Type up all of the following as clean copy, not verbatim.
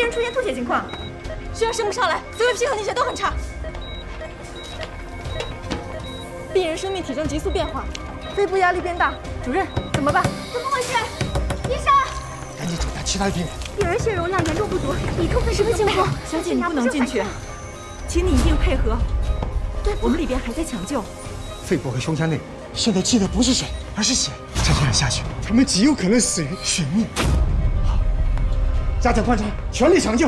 人出现吐血情况，血压升不上来，思维平衡那些都很差。病人生命体征急速变化，肺部压力变大。主任，怎么办？怎么回事？医生，赶紧诊断其他的病人。病人血容量严重不足，已出什么情况？小姐，你不能进去，请你一定配合。对，我们里边还在抢救。肺部和胸腔内现在积的不是水，而是血。再这样下去，他们极有可能死于血溺。好，加强观察，全力抢救。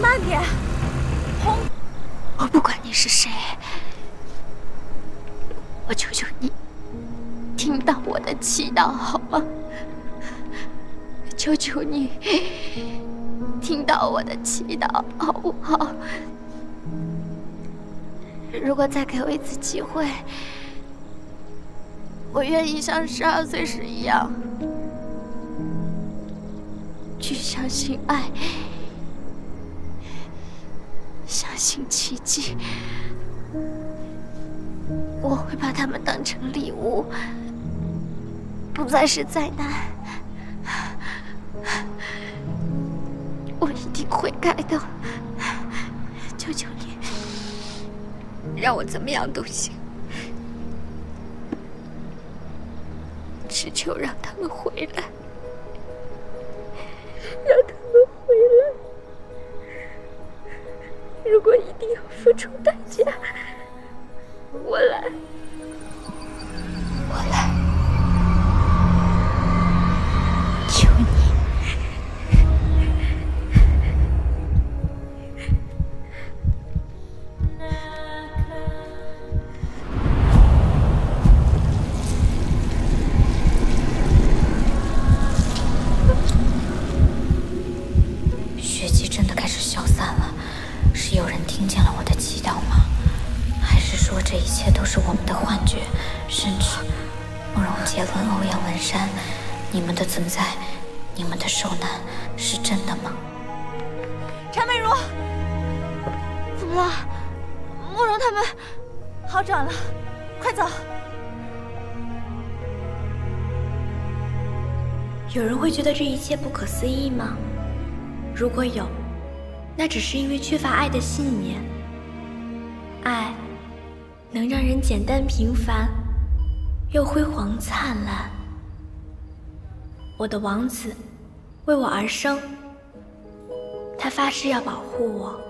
慢点，红。我不管你是谁，我求求你，听到我的祈祷好吗？求求你，听到我的祈祷好不好？如果再给我一次机会，我愿意像12岁时一样，去相信爱。 相信奇迹，我会把它们当成礼物，不再是灾难。我一定会改的，求求你，让我怎么样都行，只求让他们回来，让他们回来。 如果一定要付出代价，我来，我来，求你。血迹真的开始消散了。 是有人听见了我的祈祷吗？还是说这一切都是我们的幻觉？甚至慕容杰伦、欧阳文山，你们的存在，你们的受难是真的吗？陈美如，怎么了？慕容他们好转了，快走。有人会觉得这一切不可思议吗？如果有。 那只是因为缺乏爱的信念。爱能让人简单平凡，又辉煌灿烂。我的王子为我而生，他发誓要保护我，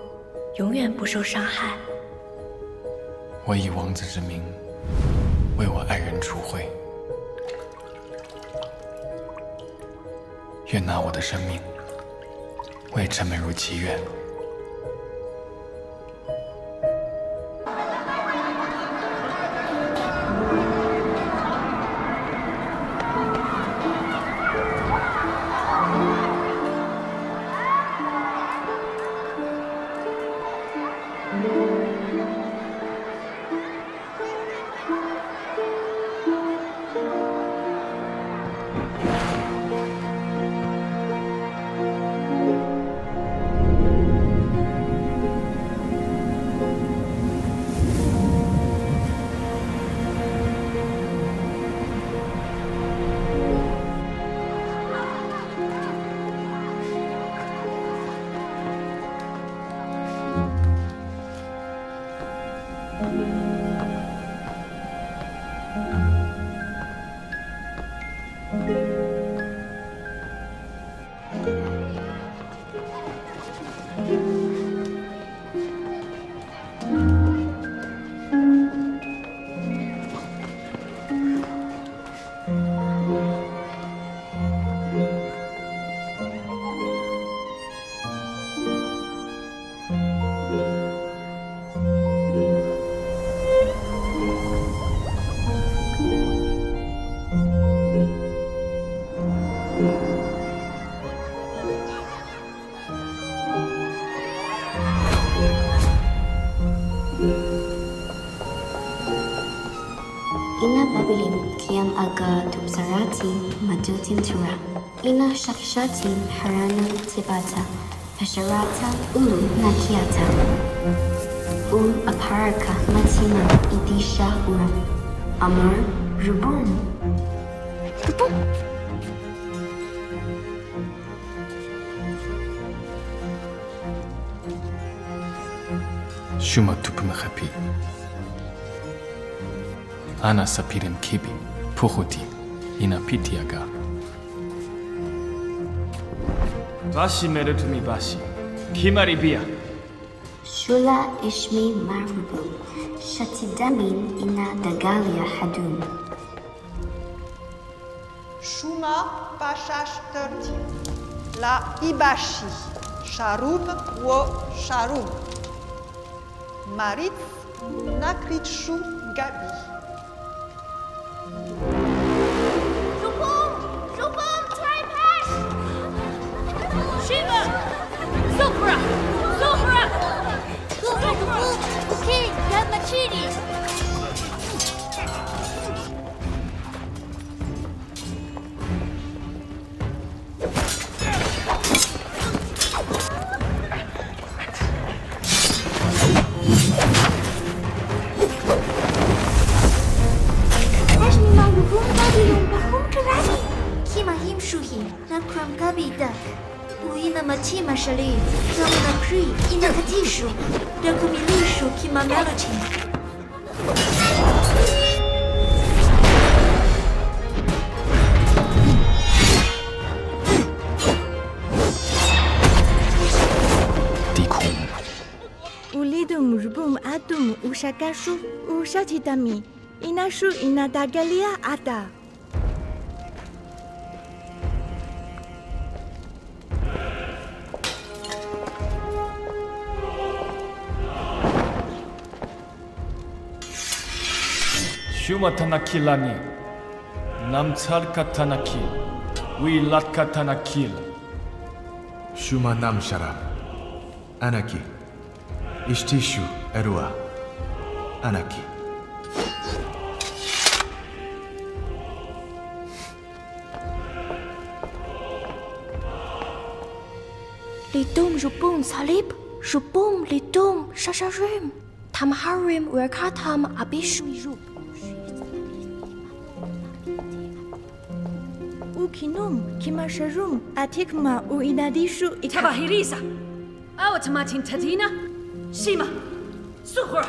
永远不受伤害。我以王子之名为我爱人赎回，愿拿我的生命为陈美如祈愿。 Ina Babilim Kiam Aga Tupsarati Madutin Tura. Ina Shakshati Harana Tibata Asharata Ulu Nakiata. ul aparaka matima idisha uram. Amar rubum. Rubum. شما توپ مخبی أنا سبيرم كيبي بوخوتي إنا بيتياغا باشي مرتمي باشي كيماري بيا Shula ishmi marubum. Shatidamin ina dagalia hadum. Shuma pashash 30. La ibashi. Sharum wo sharum. Marit nakritshu gabi. Rubum, try pass. Shiva, Zufra. Okay, got Machini. Nakram gabi dak. Uina matima shali. Ramna pri ina katishu. Dakumilishu kima melody. Ulidum rubum adum ushakashu ushatitami. Inashu inadagalia ada. Shuma tanakilani Namtsarka tanaki Wilatka tanakil Shuma namshara Anaki Ishtishu erua Anaki Lidum rubum salib Rubum lidum shasharim Tamharim werkatam abishu Ukinum kimasharum atikma uinadishu Tabahirisa Awatamatin Tatina Shima Suhra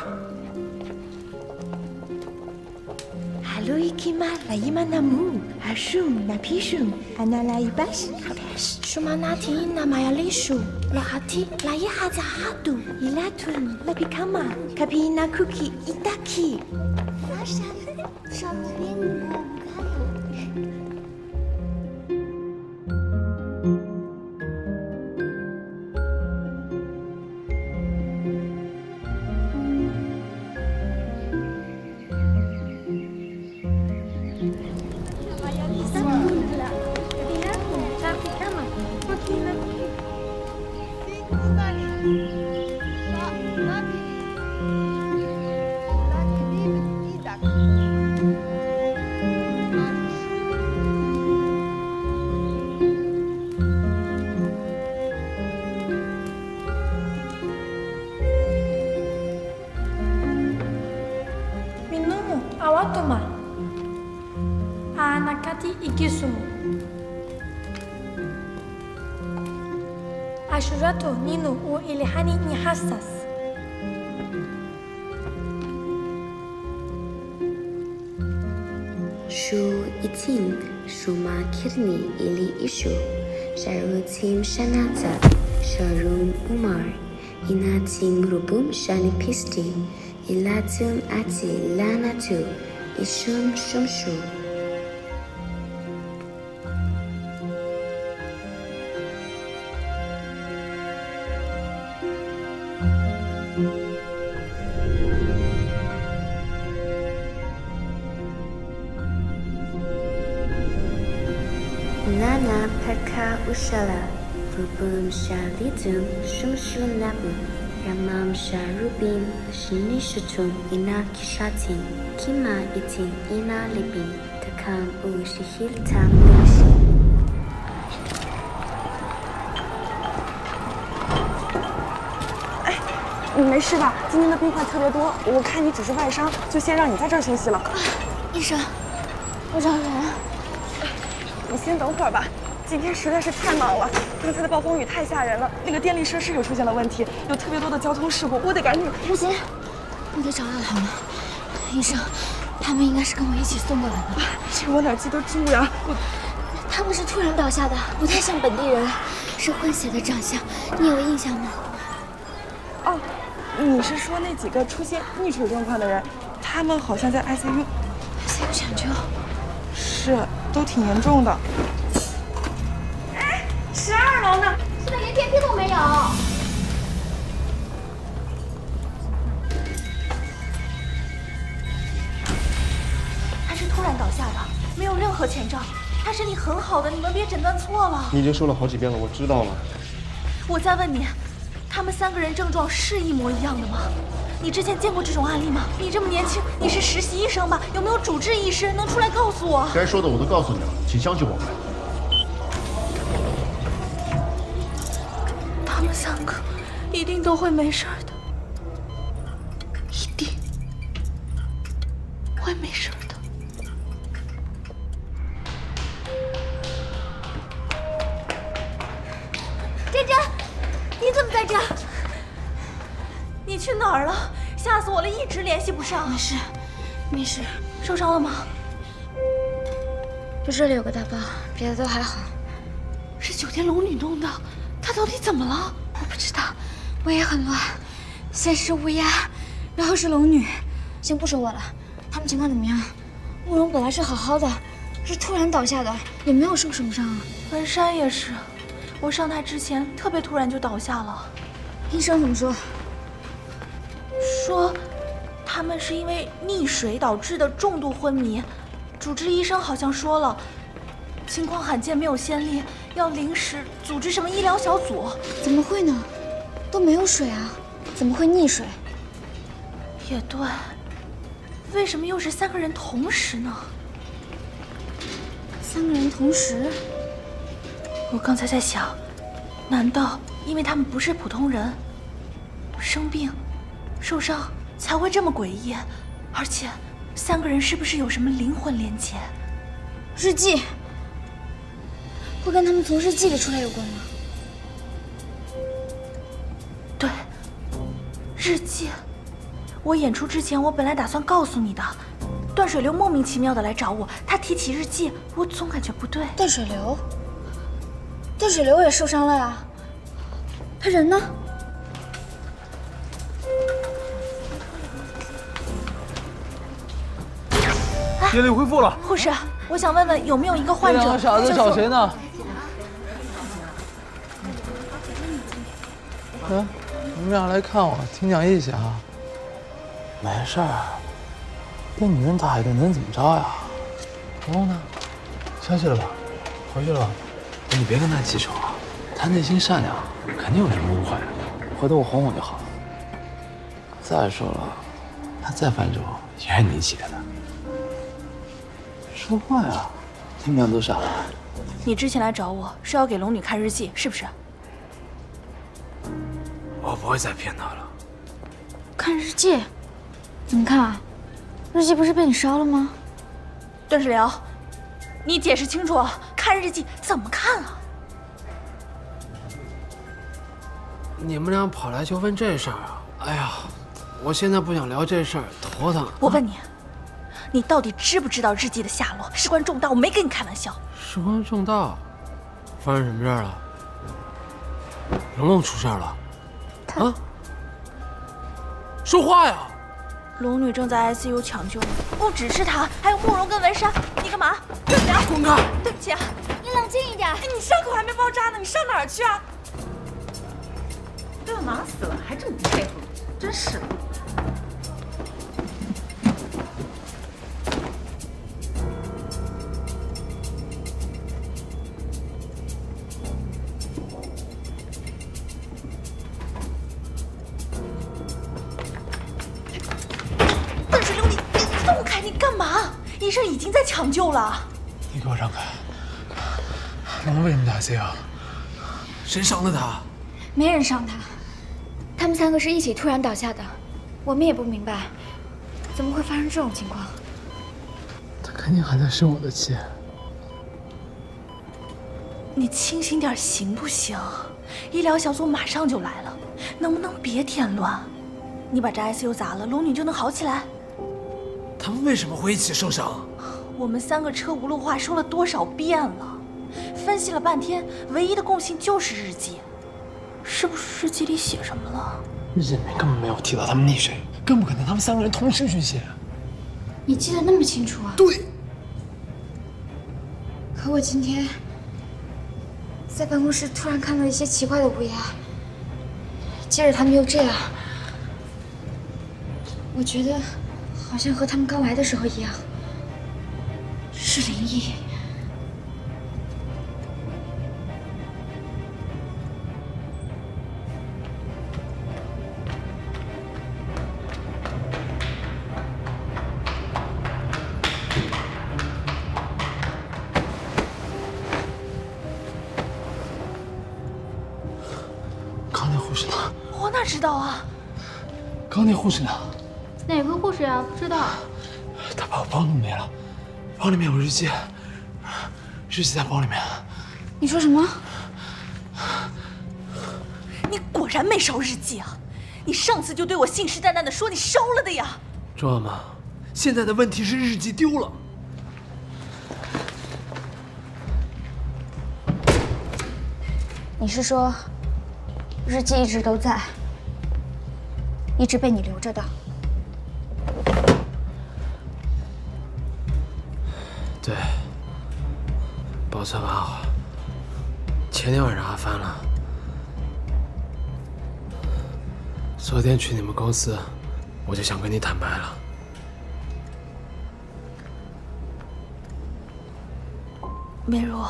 Halo ikima laima namu Hashum napishum analaibash Shumanati namayalishu Lahati layahaza hadu Ilatun lapikama kapina kuki itaki Awatoma Anakati ikisumu Ashurato ninu u ilihani ni hassas Shu itin shuma kirni ili ishu. Sharutim shanata sharum umar. Inatim rubum shanipisti. Ilatum ati lanatu ishum shumshu. Nana perka ushala. Rubum shalidum shumshu nabu. Ramam sharubim shinishutum ina kishatin. Kima itin ina libin. Takam u shihiltam lushi. 你没事吧？今天的病患特别多，我看你只是外伤，就先让你在这儿休息了。医生，我找人。你先等会儿吧，今天实在是太忙了，刚才的暴风雨太吓人了，那个电力设施又出现了问题，有特别多的交通事故，我得赶紧。不行，我得找到他们。医生，他们应该是跟我一起送过来的。这我哪记得住呀？他们是突然倒下的，不太像本地人，是混血的长相，你有印象吗？哦，你是说那几个出现溺水状况的人？他们好像在 ICU 抢救。是，都挺严重的。哎，12楼呢？现在连电梯都没有。他是突然倒下的，没有任何前兆。他身体很好的，你们别诊断错了。你已经说了好几遍了，我知道了。我再问你，他们3个人症状是一模一样的吗？你之前见过这种案例吗？你这么年轻，你是实习医生吧？有没有主治医师能出来告诉我？该说的我都告诉你了，请相信我们。他们3个一定都会没事的，一定会没事的。珍珍，你怎么在这？你去哪儿了？吓死我了，一直联系不上。没事，没事。受伤了吗？就这里有个大包，别的都还好。是酒店龙女弄的，她到底怎么了？我不知道，我也很乱。先是乌鸦，然后是龙女。先不说我了，他们情况怎么样？慕容本来是好好的，是突然倒下的，也没有受什么伤啊。文山也是，我上台之前特别突然就倒下了。医生怎么说？说他们是因为溺水导致的重度昏迷，主治医生好像说了，情况罕见没有先例，要临时组织什么医疗小组。怎么会呢？都没有水啊，怎么会溺水？也对，为什么又是3个人同时呢？3个人同时？我刚才在想，难道因为他们不是普通人，生病受伤才会这么诡异？而且3个人是不是有什么灵魂连结？日记会跟他们从日记里出来有关吗？对，日记。我演出之前，我本来打算告诉你的。段水流莫名其妙的来找我，他提起日记，我总感觉不对。段水流？段水流也受伤了呀？他人呢？电力恢复了。护士，我想问问有没有一个患者？这2个傻子找谁呢？嗯，你们俩来看我，听讲义气啊。没事儿，被女人打一顿能怎么着呀？彤彤呢？消息了吧？回去了吧？你别跟他记仇啊，他内心善良，肯定有什么误会，回头我哄哄就好了。再说了，他再犯错也是你起的。说话呀，你们俩都傻了。你之前来找我是要给龙女看日记，是不是？我不会再骗他了。看日记？怎么看啊？日记不是被你烧了吗？段世辽，你解释清楚啊！看日记怎么看啊？你们俩跑来就问这事儿啊？哎呀，我现在不想聊这事儿，头疼。我问你，你到底知不知道日记的下落？事关重大，我没跟你开玩笑。事关重大，发生什么事儿了？龙龙出事儿了？啊？说话呀！龙女正在 ICU 抢救，不只是她，还有慕容跟文山。你干嘛？段世辽，滚开！对不起啊，你冷静一点。哎，你伤口还没包扎呢，你上哪儿去啊？都要忙死了，还这么不配合，真是。段水流，你松开！你干嘛？医生已经在抢救了。你给我让开！龙为什么在 ICU？谁伤的他？没人伤他，他们3个是一起突然倒下的，我们也不明白，怎么会发生这种情况。他肯定还在生我的气。你清醒点行不行？医疗小组马上就来了，能不能别添乱？你把这 ICU 砸了，龙女就能好起来。他们为什么会一起受伤？我们3个车轱辘话说了多少遍了，分析了半天，唯一的共性就是日记。是不是日记里写什么了？日记里面根本没有提到他们溺水，更不可能他们3个人同时去写。你记得那么清楚啊？对。可我今天在办公室突然看到一些奇怪的乌鸦，接着他们又这样，我觉得好像和他们刚来的时候一样，是灵异。刚那护士呢？我哪知道啊？刚那护士呢？哪个护士啊？不知道。他把我包弄没了，包里面有日记，日记在包里面。你说什么？你果然没烧日记啊！你上次就对我信誓旦旦的说你烧了的呀！周阿妈，现在的问题是日记丢了。你是说，日记一直都在，一直被你留着的？对，保存完好。前天晚上还翻了，昨天去你们公司，我就想跟你坦白了。美如，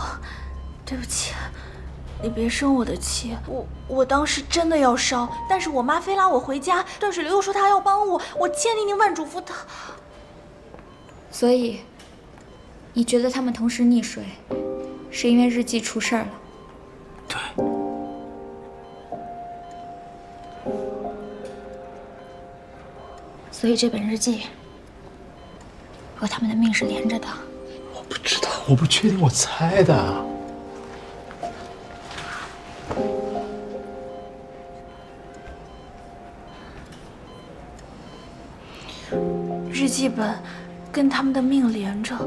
对不起，你别生我的气。我当时真的要烧，但是我妈非拉我回家，段水流又说她要帮我，我千叮咛万嘱咐她。所以，你觉得他们同时溺水，是因为日记出事儿了？对。所以这本日记和他们的命是连着的。我不知道，我不确定，我猜的。日记本跟他们的命连着，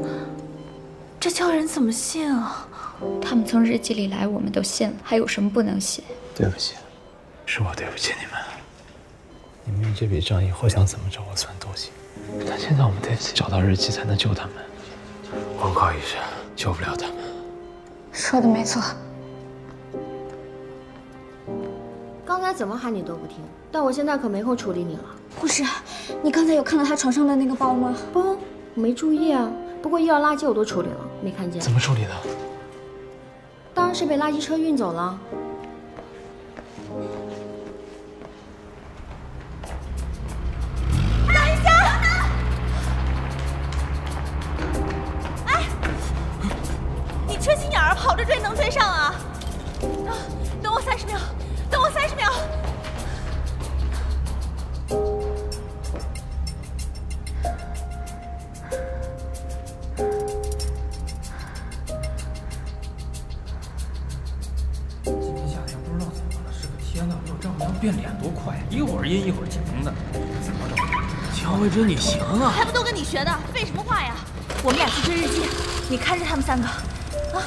这叫人怎么信啊？他们从日记里来，我们都信了，还有什么不能信？对不起，是我对不起你们。你们用这笔账以后想怎么着我算都行，但现在我们得找到日记才能救他们。光靠医生救不了他们。说的没错。刚才怎么喊你都不听，但我现在可没空处理你了。护士，你刚才有看到他床上的那个包吗？包，我没注意啊。不过医药垃圾我都处理了，没看见。怎么处理的？当然是被垃圾车运走了。等一下！哎，你缺心眼儿，跑着追能追上啊？等我30秒，等我30秒。变脸多快呀！一会儿阴一会儿晴的，怎么着？乔慧珍，你行啊？还不都跟你学的？废什么话呀？我们俩去追日记，你看着他们3个，啊！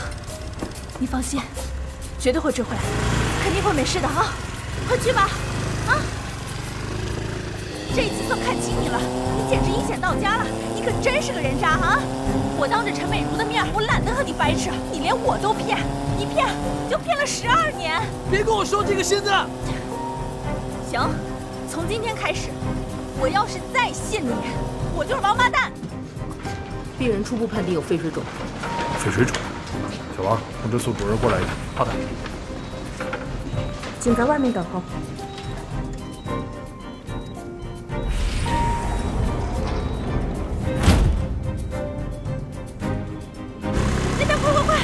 你放心，绝对会追回来，肯定会没事的啊！快去吧，啊！这一次算看清你了，你简直阴险到家了，你可真是个人渣啊！我当着陈美如的面，我懒得和你掰扯，你连我都骗，一骗就骗了12年。别跟我说这个现在。行，从今天开始，我要是再信你，我就是王八蛋。病人初步判定有肺水肿。肺水肿，小王，通知所主任过来一趟。好的。请在外面等候。那边，快快快！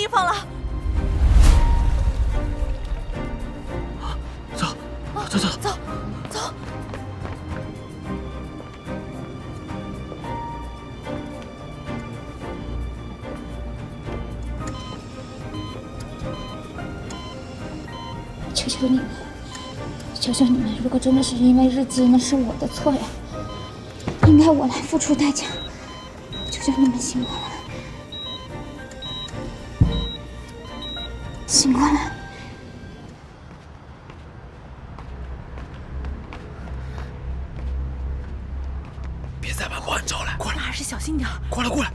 地方了。走，走走走走。求求你们，求求你们！如果真的是因为日记，那是我的错呀，应该我来付出代价。求求你们醒过来，醒过来！别再把莫安招来！过来，还是小心点。过来，过来，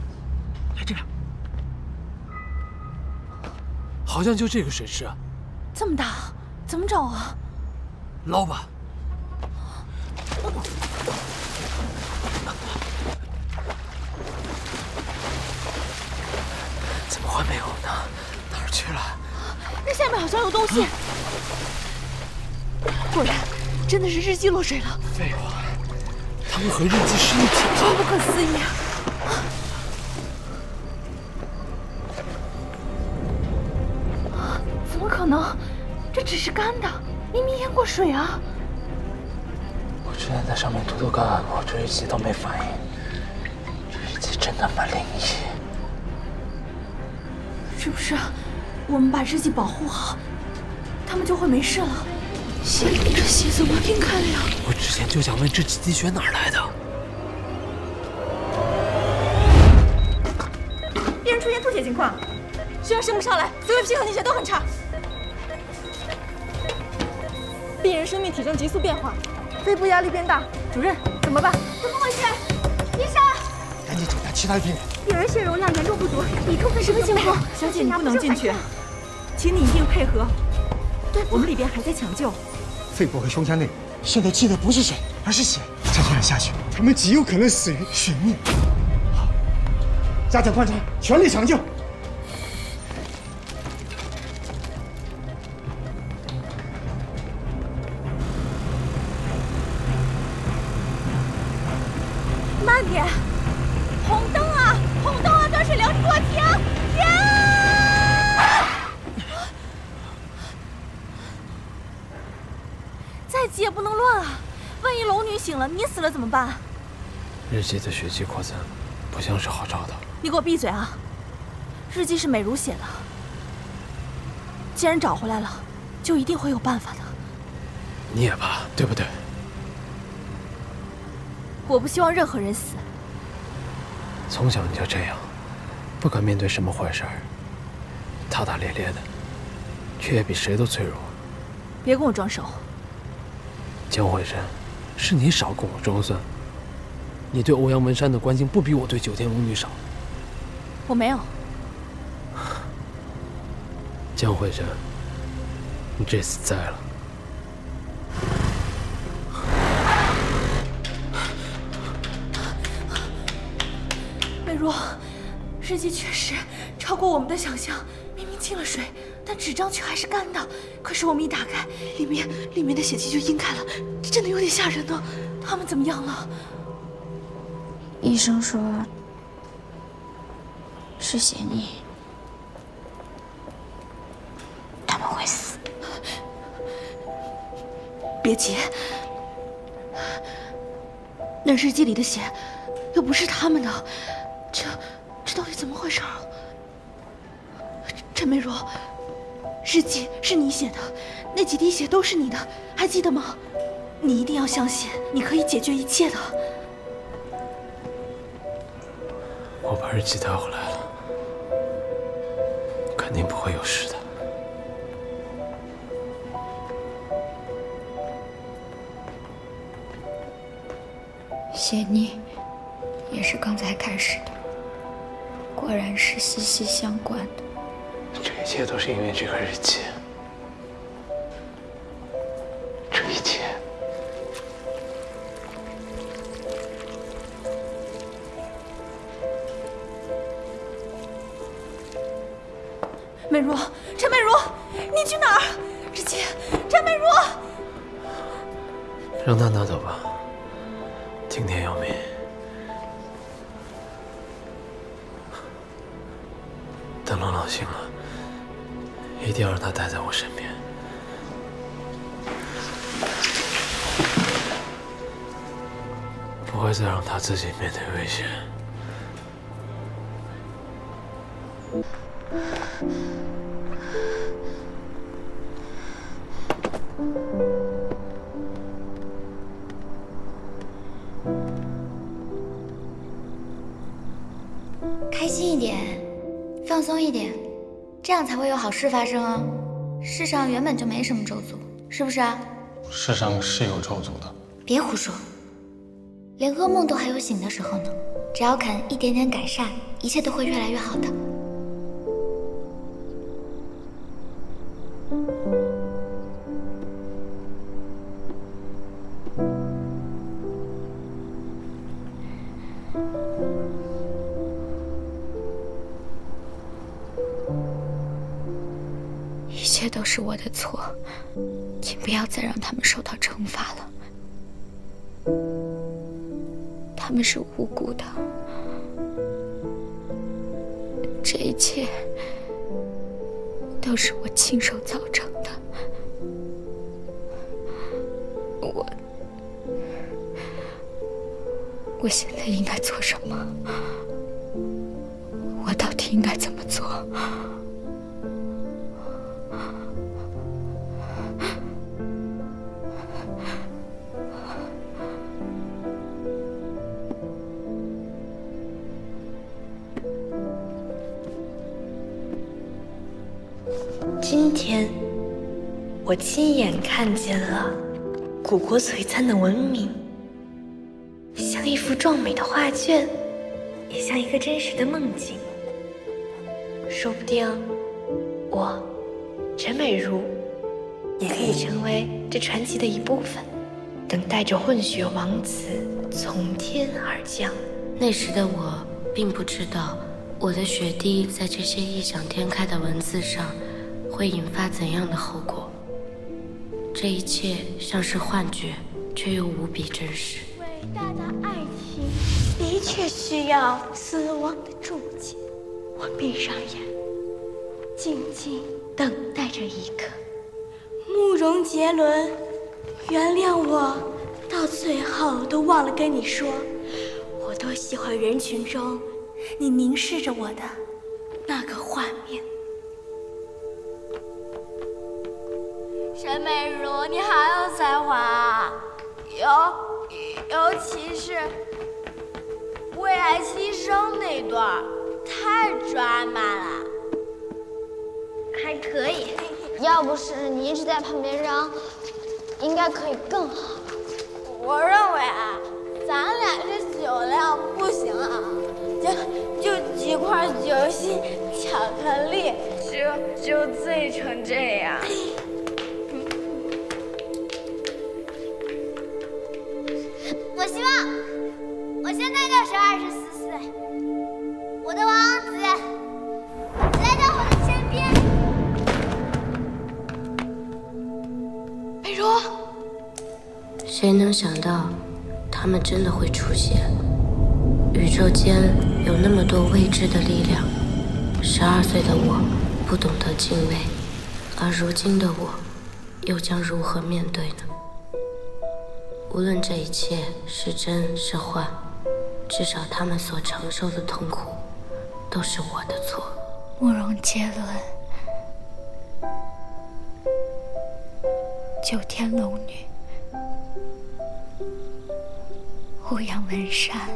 来这边。好像就这个水池，这么大，怎么找啊？捞吧。怎么会没有呢？哪儿去了？那下面好像有东西。果然，真的是日记落水了。废话，他们和日记是一体的。真不可思议。怎么可能？这只是干的，明明淹过水啊！我之前在上面涂高压过，这日记都没反应。这日记真他妈灵异！是不是我们把日记保护好，他们就会没事了？血，这血怎么晕开了呀？我之前就想问这几滴血哪儿来的。病人出现吐血情况，需要升不上来，CVP 和凝血都很差。病人生命体征急速变化，肺部压力变大，主任怎么办？怎么回事？医生，赶紧检查其他的病人。病人血容量严重不足，乙亢分什么情况？小姐，你不能进去，请你一定配合。对，我们里边还在抢救。肺部和胸腔内现在积的不是水，而是血。再这样下去，他们极有可能死于血溺。好，加强观察，全力抢救。慢点！红灯啊！红灯啊！断水流，你给我停！停！再急也不能乱啊！万一龙女醒了，你死了怎么办？日记的血迹扩散，不像是好兆头。你给我闭嘴啊！日记是美如写的，既然找回来了，就一定会有办法的。你也怕，对不对？我不希望任何人死。从小你就这样，不敢面对什么坏事儿，大大咧咧的，却也比谁都脆弱。别跟我装熟。江慧珍，是你少跟我装蒜。你对欧阳文山的关心不比我对九天龙女少。我没有。江慧珍，你这次栽了。美若，日记确实超过我们的想象，明明进了水，但纸张却还是干的。可是我们一打开，里面的血迹就晕开了，真的有点吓人呢。他们怎么样了？医生说是血溺，他们会死。别急，那日记里的血又不是他们的，这到底怎么回事啊？陈美若，日记是你写的，那几滴血都是你的，还记得吗？你一定要相信，你可以解决一切的。我把日记带回来了，肯定不会有事的。血溺也是刚才开始的，果然是息息相关的。这一切都是因为这个日记，这一切。美若，陈美若，你去哪儿？日记，陈美若，让他拿走吧，听天由命。等冷冷醒了，一定要让他待在我身边。不会再让他自己面对危险。开心一点，放松一点，这样才会有好事发生啊！世上原本就没什么咒诅，是不是啊？世上是有咒诅的。别胡说，连噩梦都还有醒的时候呢。只要肯一点点改善，一切都会越来越好的。一切都是我的错，请不要再让他们受到惩罚了。他们是无辜的，这一切都是我亲手造成的。我现在应该做什么？我到底应该怎么做？今天，我亲眼看见了古国璀璨的文明，像一幅壮美的画卷，也像一个真实的梦境。说不定，我陈美如也可以成为这传奇的一部分，等待着混血王子从天而降。那时的我并不知道，我的血滴在这些异想天开的文字上会引发怎样的后果。这一切像是幻觉，却又无比真实。伟大的爱情的确需要死亡的注解。我闭上眼，静静等待着一刻。慕容杰伦，原谅我，到最后都忘了跟你说，我多喜欢人群中你凝视着我的那个画面。沈美如，你好有才华啊！尤其是为爱牺牲那段，太抓马了。还可以，要不是你一直在旁边嚷，应该可以更好。我认为啊，咱俩这酒量不行啊，就几块酒心巧克力，就醉成这样。我希望我现在就是24岁，我的王子来到我的身边。美如，谁能想到，他们真的会出现？宇宙间有那么多未知的力量。12岁的我不懂得敬畏，而如今的我，又将如何面对呢？无论这一切是真是幻，至少他们所承受的痛苦，都是我的错。慕容杰伦，九天龙女，欧阳文山，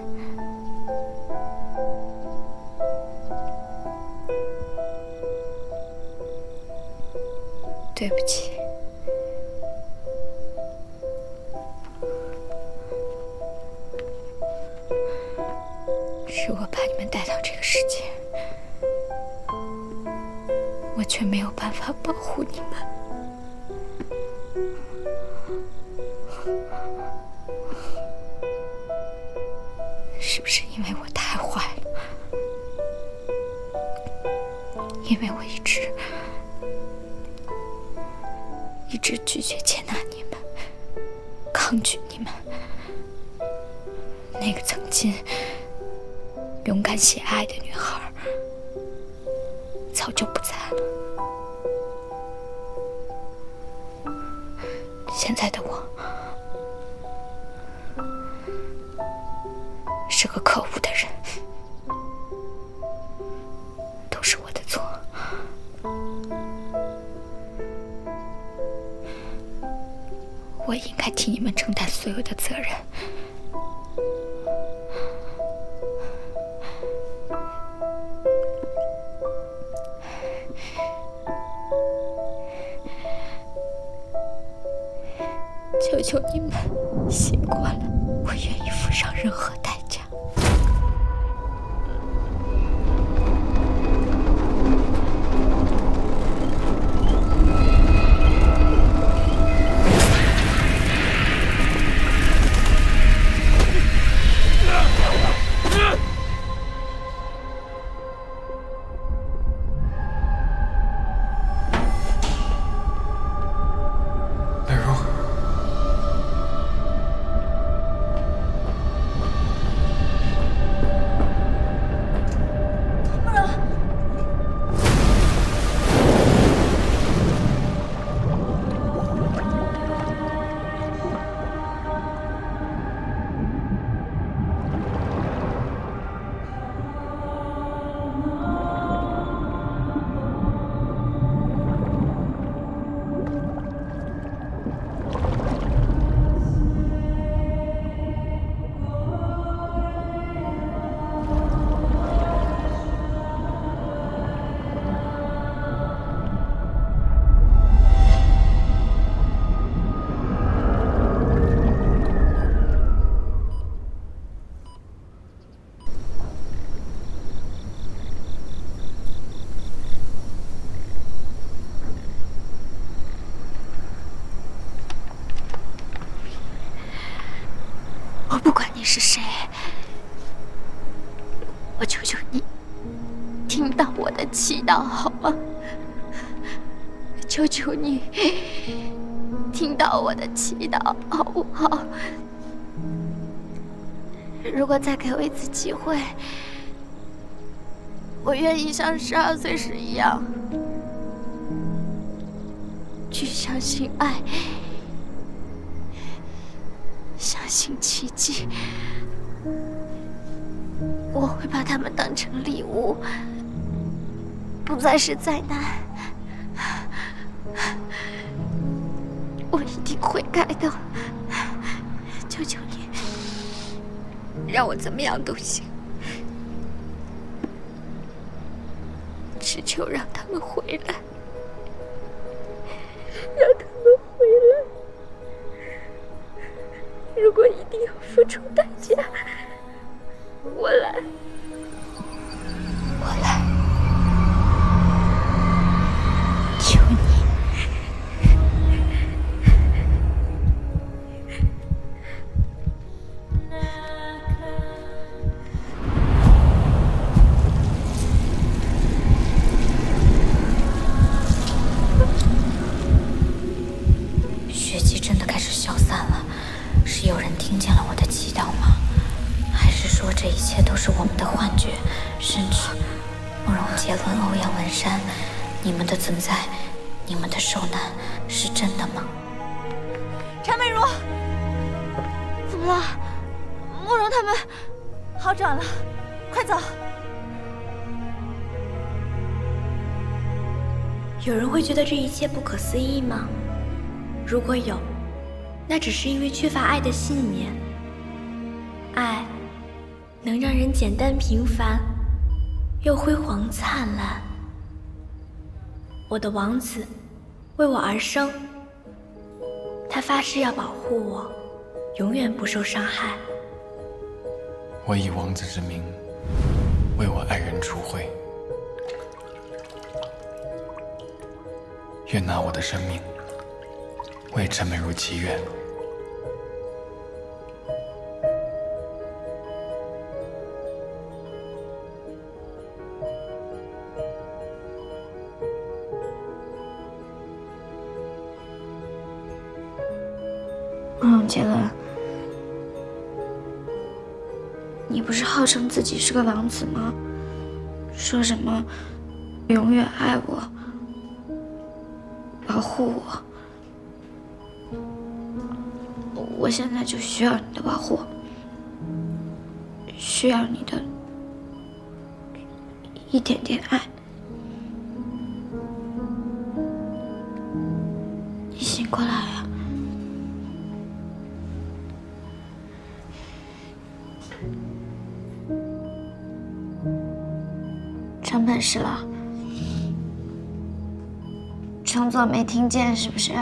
对不起。是我把你们带到这个世界，我却没有办法保护你们。是不是因为我太坏了？因为我一直拒绝接纳你们，抗拒你们。那个曾经勇敢写爱的女孩早就不在了。现在的我是个可恶的人，都是我的错。我应该替你们承担所有的责任。求求你们醒过来，我愿意付上任何代价。我不管你是谁，我求求你，听到我的祈祷好吗？求求你，听到我的祈祷好不好？如果再给我一次机会，我愿意像12岁时一样，去相信爱。相信奇迹，我会把它们当成礼物，不再是灾难。我一定会改的，求求你，让我怎么样都行，只求让他们回来，让他们回来。如果一定要付出代价，我来，我来，求你。血迹真的开始消散了。是有人听见了我的祈祷吗？还是说这一切都是我们的幻觉？甚至慕容杰伦、欧阳文山，你们的存在，你们的受难，是真的吗？陈美如，怎么了？慕容他们好转了，快走！有人会觉得这一切不可思议吗？如果有，那只是因为缺乏爱的信念。爱能让人简单平凡，又辉煌灿烂。我的王子为我而生，他发誓要保护我，永远不受伤害。我以王子之名为我爱人赎回，愿拿我的生命为陈美如祈愿。慕容杰伦，你不是号称自己是个王子吗？说什么永远爱我，保护我。我现在就需要你的保护，需要你的一点点爱。你醒过来呀！长本事了，装作没听见是不是？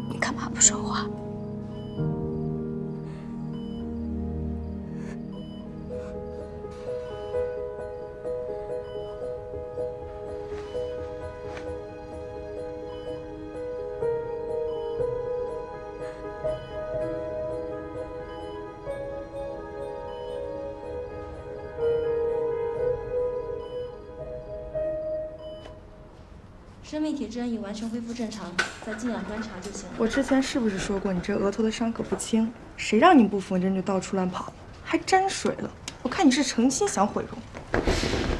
你干嘛不说话？生命体征已完全恢复正常，再静养观察就行了。我之前是不是说过你这额头的伤可不轻？谁让你不缝针就到处乱跑，还沾水了？我看你是诚心想毁容。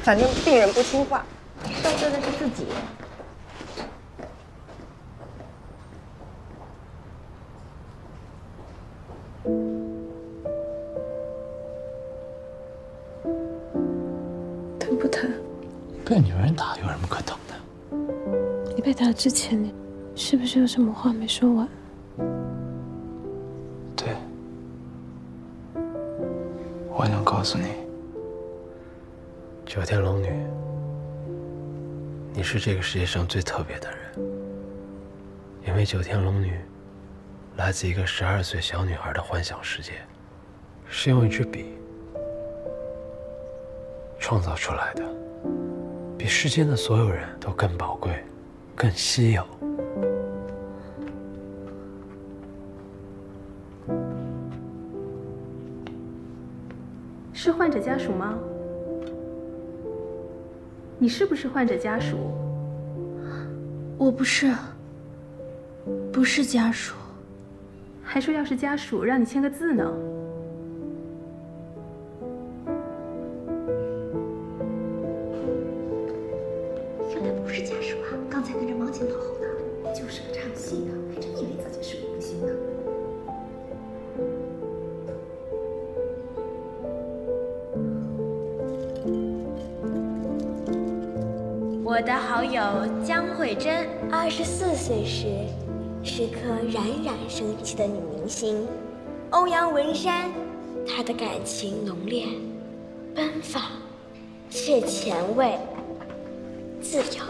反正病人不听话，受罪的是自己。疼不疼？被女人打有什么可疼的？你被打之前，你是不是有什么话没说完？对，我想告诉你，九天龙女，你是这个世界上最特别的人，因为九天龙女来自一个12岁小女孩的幻想世界，是用一支笔创造出来的，比世间的所有人都更宝贵、更稀有。是患者家属吗？你是不是患者家属？我不是，不是家属。还说要是家属，让你签个字呢。原来不是家属啊！刚才跟着忙前忙后的，就是个唱戏的，还真以为自己是明星呢。我的好友江慧珍，24岁时是颗冉冉升起的女明星。欧阳文山，她的感情浓烈、奔放且前卫、自由。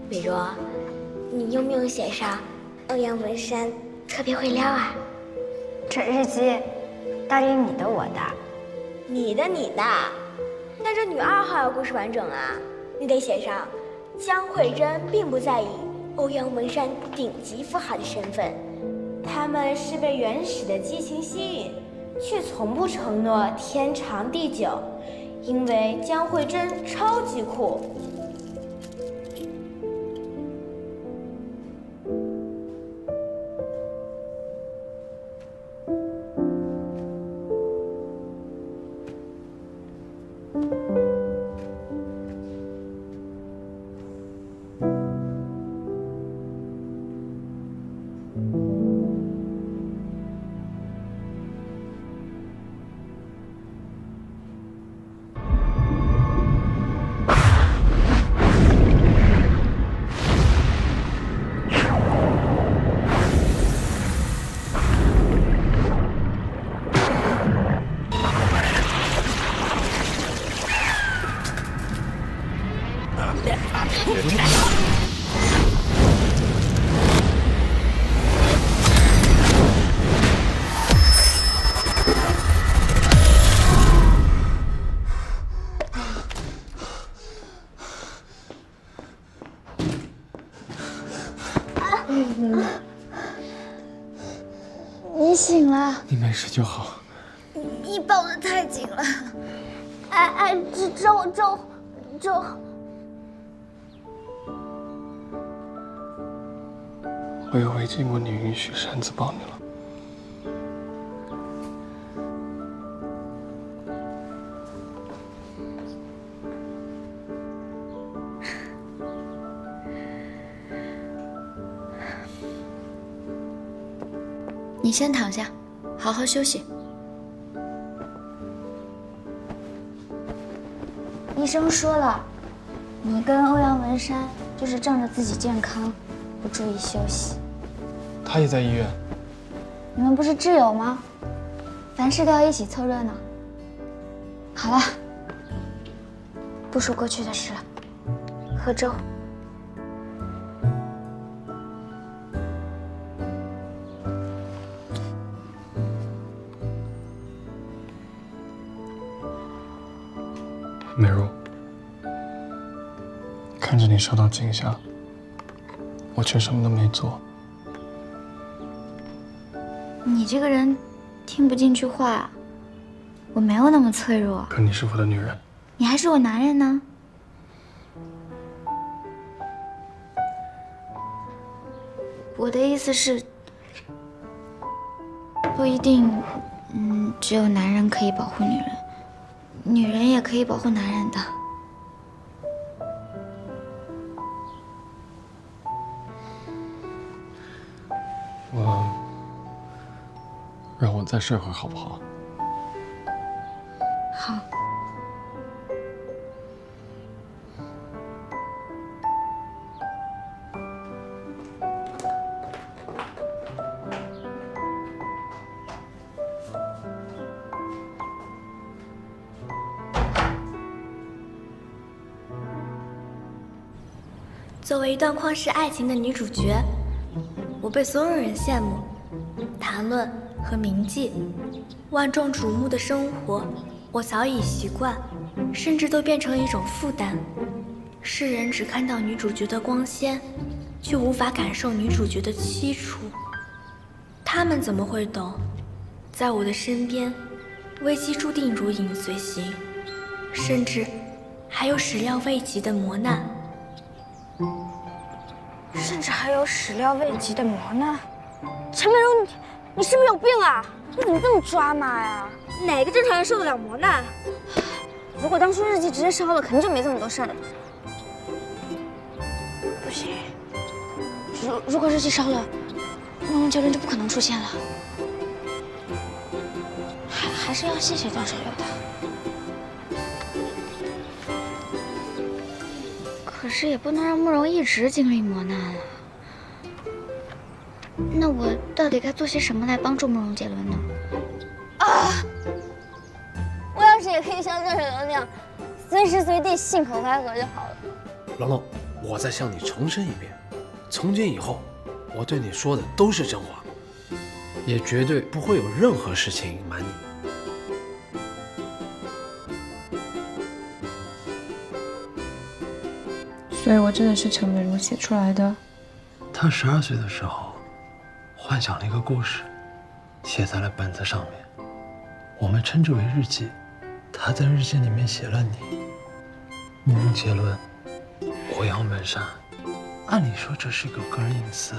美若，你用不用写上欧阳文山特别会撩啊？这日记到底你的我的？你的。但这女2号要故事完整啊，你得写上江慧珍并不在意欧阳文山顶级富豪的身份，他们是被原始的激情吸引，却从不承诺天长地久，因为江慧珍超级酷。你醒了。你没事就好。你抱得太紧了。哎，周。我有违禁过你允许擅自抱你了。你先躺下，好好休息。医生说了，你跟欧阳文山就是仗着自己健康，不注意休息。他也在医院。你们不是挚友吗？凡事都要一起凑热闹。好了，不说过去的事了，喝粥。美如，看着你受到惊吓，我却什么都没做。你这个人听不进去话，我没有那么脆弱。可你是我的女人，你还是我男人呢。我的意思是，不一定，只有男人可以保护女人，女人也可以保护男人的。让我再睡会好不好？好。作为一段旷世爱情的女主角，我被所有人羡慕、谈论和铭记。万众瞩目的生活，我早已习惯，甚至都变成一种负担。世人只看到女主角的光鲜，却无法感受女主角的凄楚。他们怎么会懂，在我的身边，危机注定如影随形，甚至还有始料未及的磨难。甚至还有始料未及的磨难。陈美如，你是不是有病啊？你怎么这么抓马呀？哪个正常人受得了磨难？如果当初日记直接烧了，肯定就没这么多事儿了。不行，如果日记烧了，慕容杰伦就不可能出现了。还是要谢谢段水流的。可是也不能让慕容一直经历磨难啊。那我到底该做些什么来帮助慕容杰伦呢？啊！我要是也可以像段水流那样，随时随地信口开河就好了。龙龙，我再向你重申一遍，从今以后，我对你说的都是真话，也绝对不会有任何事情隐瞒你。所以我真的是陈美如写出来的。他12岁的时候，幻想了一个故事，写在了本子上面，我们称之为日记。他在日记里面写了你、慕容杰伦、欧阳文山。按理说这是个个人隐私，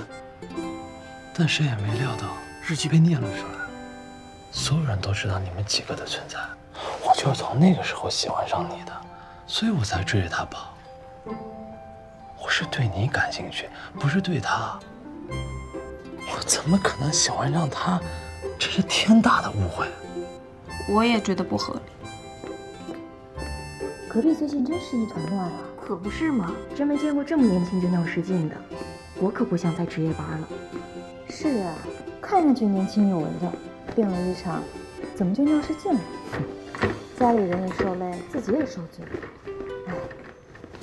但谁也没料到日记被念了出来，所有人都知道你们几个的存在。我就是从那个时候喜欢上你的，所以我才追着他跑。我是对你感兴趣，不是对他。我怎么可能喜欢上他？这是天大的误会。我也觉得不合理。隔壁最近真是一团乱啊！可不是嘛，真没见过这么年轻就尿失禁的。我可不想再值夜班了。是啊，看上去年轻有为的，病了一场，怎么就尿失禁了？家里人也受累，自己也受罪。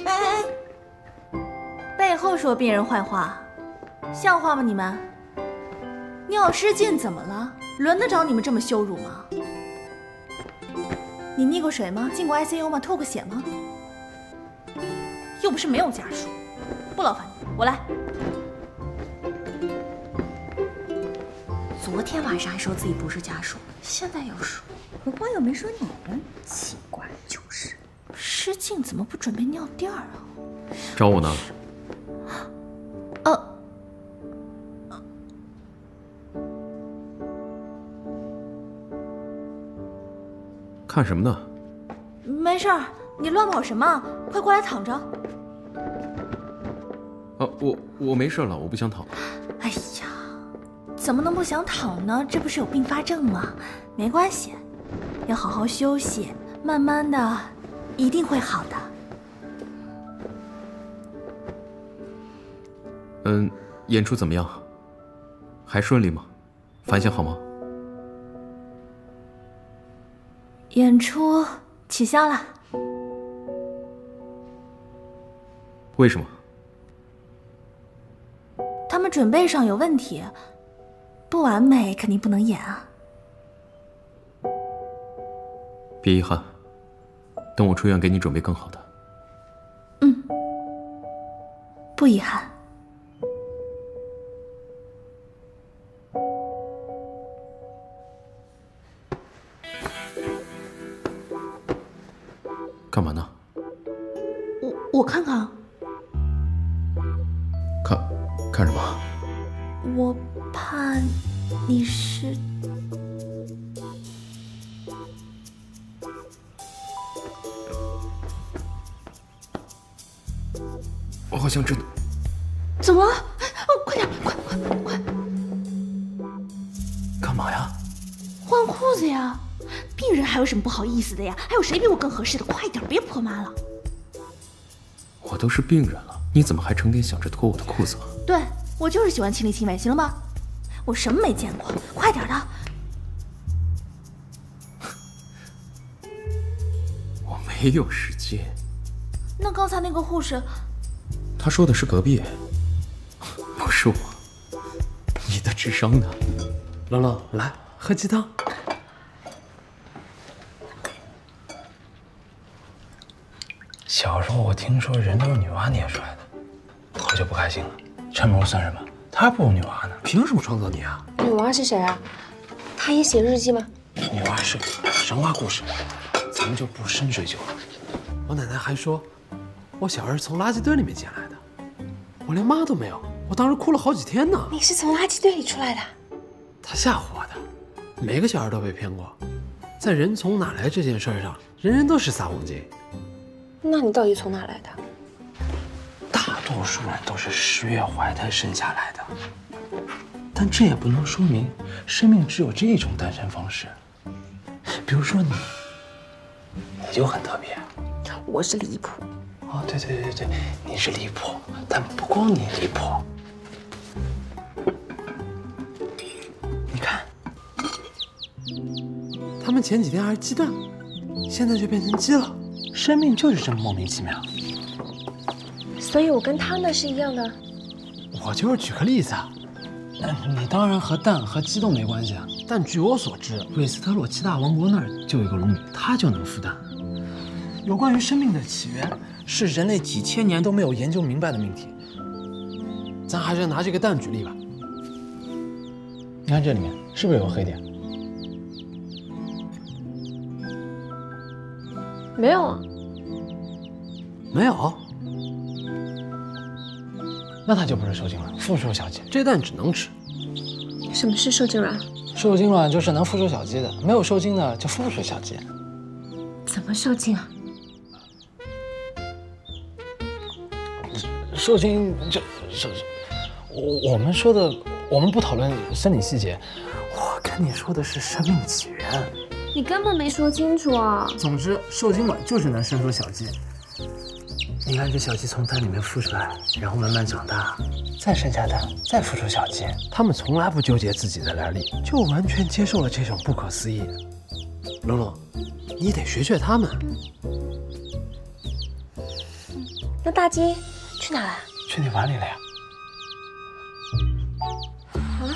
哎，背后说病人坏话，像话吗你们？尿失禁怎么了？轮得着你们这么羞辱吗？你溺过水吗？进过 ICU 吗？吐过血吗？又不是没有家属，不劳烦你，我来。昨天晚上还说自己不是家属，现在又说，何况又没说你们，奇怪就是。失禁怎么不准备尿垫儿啊？找我呢？看什么呢？没事儿，你乱跑什么？快过来躺着。我没事了，我不想躺。哎呀，怎么能不想躺呢？这不是有并发症吗？没关系，要好好休息，慢慢的，一定会好的。演出怎么样？还顺利吗？反响好吗？演出取消了。为什么？他们准备上有问题，不完美肯定不能演啊。别遗憾，等我出院给你准备更好的。不遗憾。干嘛呢？我看看。看什么？我怕你是……我好像真的……怎么了？快点，快！干嘛呀？换裤子呀！病人还有什么不好意思的呀？还有谁比我更合适的？快点，别泼妈了。我都是病人了，你怎么还成天想着脱我的裤子啊？对，我就是喜欢亲力亲为，行了吗？我什么没见过？快点的！我没有时间。那刚才那个护士，他说的是隔壁，不是我。你的智商呢？龙龙，来喝鸡汤。小时候我听说人都是女娲捏出来的，我就不开心了。陈谋算什么？他不如女娲呢，凭什么创造你啊？女娲是谁啊？她也写日记吗？女娲是神话故事，咱们就不深追究了。我奶奶还说，我小儿从垃圾堆里面捡来的，我连妈都没有，我当时哭了好几天呢。你是从垃圾堆里出来的？他吓唬我的，每个小孩都被骗过，在人从哪来这件事上，人人都是撒谎精。那你到底从哪来的？大多数人都是10月怀胎生下来的，但这也不能说明生命只有这种诞生方式。比如说你就很特别。我是离谱。哦，对，你是离谱，但不光你离谱。你看，他们前几天还是鸡蛋，现在就变成鸡了。生命就是这么莫名其妙。所以我跟他们是一样的。我就是举个例子啊。你当然和蛋和鸡都没关系啊。但据我所知，瑞斯特洛7大王国那儿就有一个龙女，她就能孵蛋。有关于生命的起源，是人类几千年都没有研究明白的命题。咱还是拿这个蛋举例吧。你看这里面是不是有个黑点？没有啊。没有？那它就不是受精卵，孵出小鸡。这蛋只能吃。什么是受精卵？受精卵就是能孵出小鸡的，没有受精的就孵不出小鸡。怎么受精啊？受精我们说的，我们不讨论生理细节。我跟你说的是生命起源。你根本没说清楚啊！总之，受精卵就是能生出小鸡。你看，这小鸡从蛋里面孵出来，然后慢慢长大，再生下蛋，再孵出小鸡。它们从来不纠结自己的来历，就完全接受了这种不可思议。龙龙，你得学学他们。那大鸡去哪了？去你碗里了呀。啊！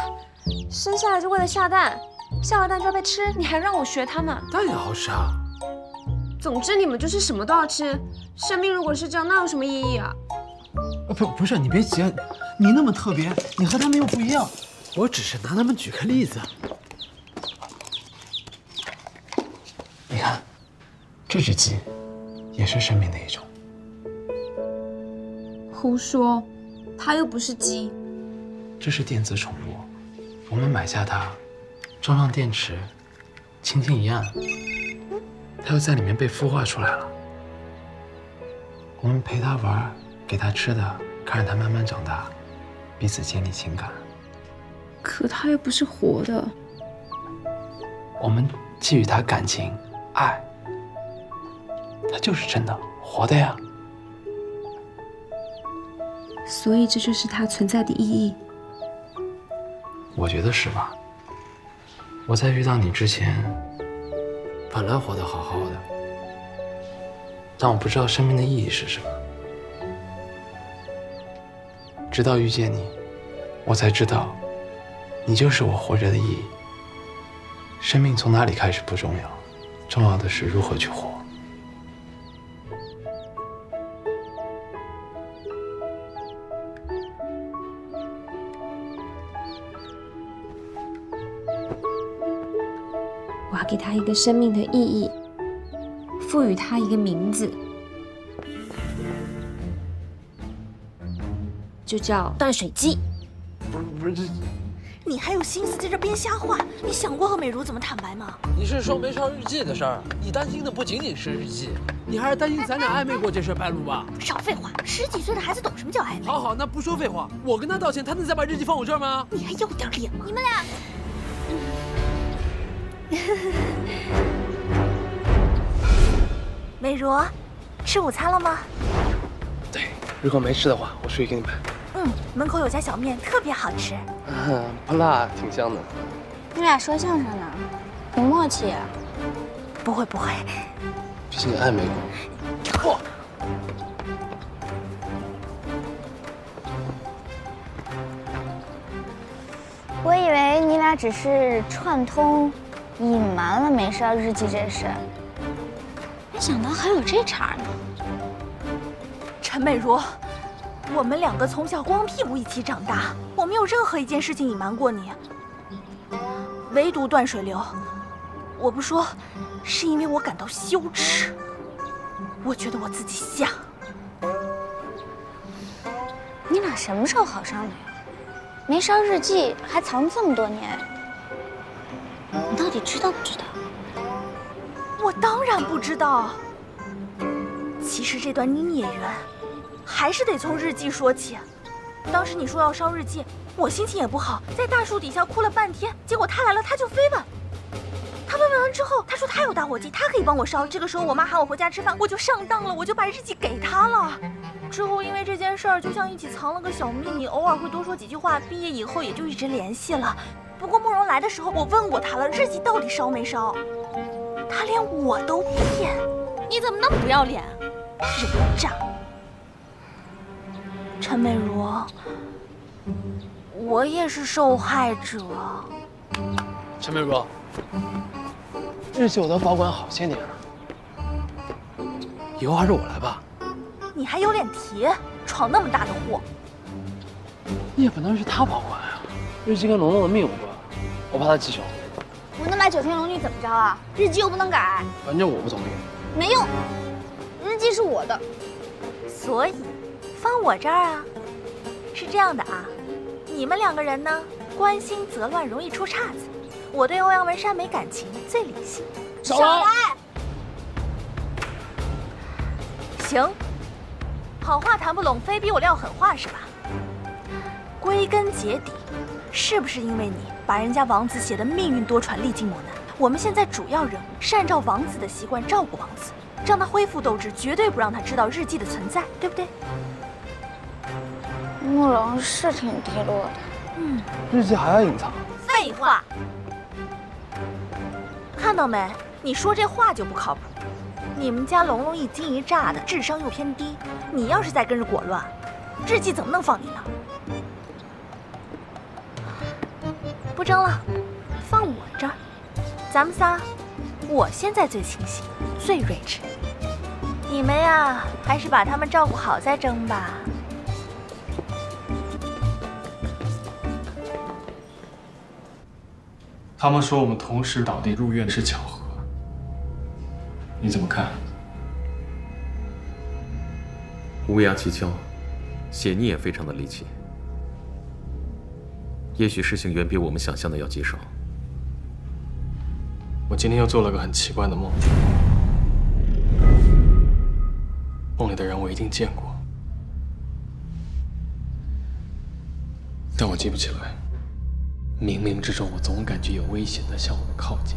生下来就为了下蛋，下了蛋就要被吃，你还让我学他们？蛋也好吃啊。总之你们就是什么都要吃。生命如果是这样，那有什么意义啊？不是，你别急，你那么特别，你和他们又不一样。我只是拿他们举个例子。你看，这只鸡也是生命的一种。胡说，它又不是鸡。这是电子宠物，我们买下它，装上电池，轻轻一按，它又在里面被孵化出来了。我们陪它玩，给它吃的，看着它慢慢长大，彼此建立情感。可他又不是活的。我们寄予他感情、爱，他就是真的活的呀。所以这就是他存在的意义。我觉得是吧？我在遇到你之前，本来活得好好的，但我不知道生命的意义是什么。直到遇见你，我才知道，你就是我活着的意义。生命从哪里开始不重要，重要的是如何去活。我要给他一个生命的意义，赋予他一个名字，就叫断水鸡。不是，你还有心思在这编瞎话？你想过和美如怎么坦白吗？你是说没烧日记的事儿？你担心的不仅仅是日记，你还是担心咱俩暧昧过这事败露吧？少废话，10几岁的孩子懂什么叫暧昧？好，那不说废话，我跟他道歉，他能再把日记放我这儿吗？你还有点脸吗？你们俩。美如，吃午餐了吗？对，如果没吃的话，我出去给你买。门口有家小面，特别好吃。不辣，挺香的。你俩说相声呢，挺默契。不会，毕竟暧昧过。我以为你俩只是串通，隐瞒了没烧日记这事，没想到还有这茬呢。陈美如，我们2个从小光屁股一起长大，我没有任何一件事情隐瞒过你，唯独断水流，我不说，是因为我感到羞耻，我觉得我自己瞎。你俩什么时候好上的呀？没烧日记还藏这么多年，你到底知道不知道？我当然不知道。其实这段孽缘，还是得从日记说起。当时你说要烧日记，我心情也不好，在大树底下哭了半天。结果他来了，他就飞问。他问完之后，他说他有打火机，他可以帮我烧。这个时候我妈喊我回家吃饭，我就上当了，我就把日记给他了。之后因为这件事儿，就像一起藏了个小秘密，偶尔会多说几句话。毕业以后也就一直联系了。不过慕容来的时候，我问过他了，日记到底烧没烧？他连我都骗，你怎么那么不要脸？人渣！陈美如，我也是受害者。陈美如，日记我都保管好些年了，以后还是我来吧。你还有脸提，闯那么大的祸！你也不能是他保管呀，日记跟龙龙的命有关，我怕他记仇。我能把9天龙女怎么着啊？日记又不能改。反正我不同意。没用，日记是我的。所以，放我这儿啊。是这样的啊，你们2个人呢，关心则乱，容易出岔子。我对欧阳文山没感情，最理性。少来！行，好话谈不拢，非逼我撂狠话是吧？归根结底，是不是因为你把人家王子写的命运多舛，历尽磨难？我们现在主要任务是按照王子的习惯照顾王子，让他恢复斗志，绝对不让他知道日记的存在，对不对？慕容是挺低落的。日记还要隐藏？废话！看到没？你说这话就不靠谱。你们家龙龙一惊一乍的，智商又偏低，你要是再跟着裹乱，日记怎么能放你那儿？不争了，放我这儿。咱们仨，我现在最清醒，最睿智。你们呀，还是把他们照顾好再争吧。他们说我们同时倒地入院是巧合，你怎么看？乌鸦蹊跷，血逆也非常的离奇。也许事情远比我们想象的要棘手。我今天又做了个很奇怪的梦，梦里的人我一定见过，但我记不起来。冥冥之中，我总感觉有危险在向我们靠近。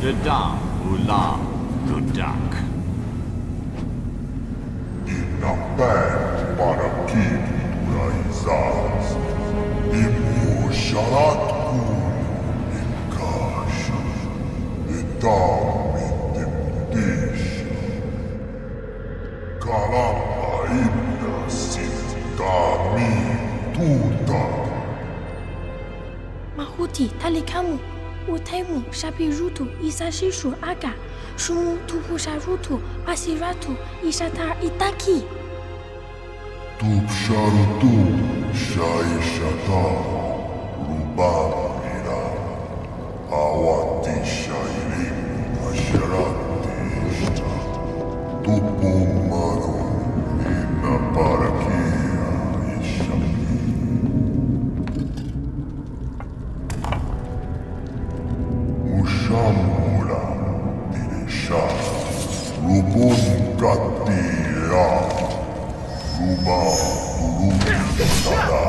Dedam ulam dudak. Inapel para kini raizas. Imusharat kun inkash. Edam intimdish. Kalama inna sitami tuta. 马胡提塔里卡姆。 乌泰姆沙比入土伊萨西属阿嘎，树木图普沙入土阿西拉土伊沙塔伊达基。Tupsharutu shaishata rubamira awati shairim asharatishta tupumano ina parakia ishapi. Mushamula dirisha rubum katia ruma durusada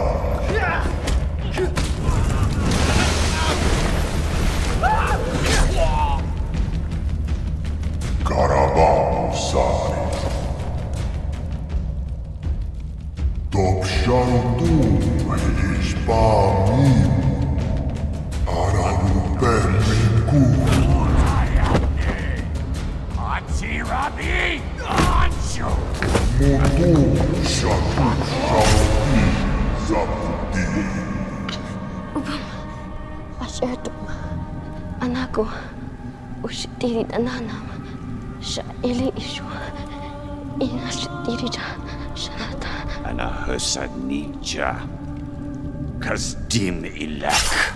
Karabam sari Topsharutum ishpamim Ararupermiku Atirabi Ancho Mundu Shatu Shauti Zaputi Asyadu anakku usitiri tananam syaili isu ina sitiri sanata Ana hasanija Kasdim ilak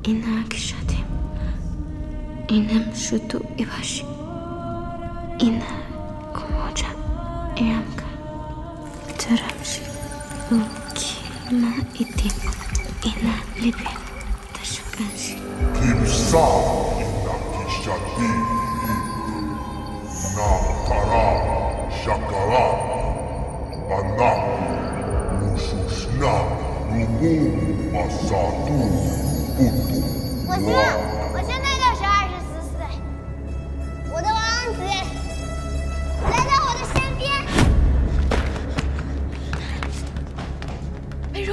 Ina kishatim Inam shutu ibashi Ina kumoja iramka Taramshi Ukima itim Ina libe Tashukanshi Kimsa ina kishati Na kara shakara Anaku Musushna Rubu Masatu Putu 我现在就是24岁，我的王子来到我的身边。美如，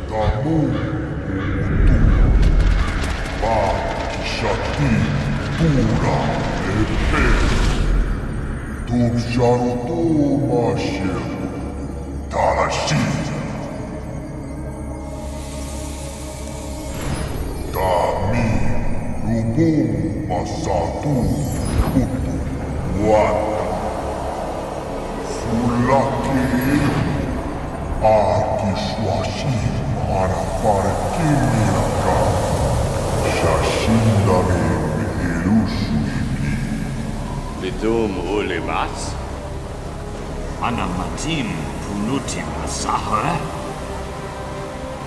达木Putu Ba Kishati Pura Epe Tupsharutu Mashem Tarashi Dami Rubum Masatu Putu Wata Fulaki Akishwashi Maraparekimiraka Shashindami Mihirushiki Lidum ulimas Ana matim punutim sahara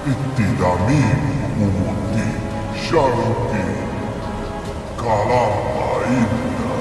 Ittidami Umuti Shanti Kalama Inna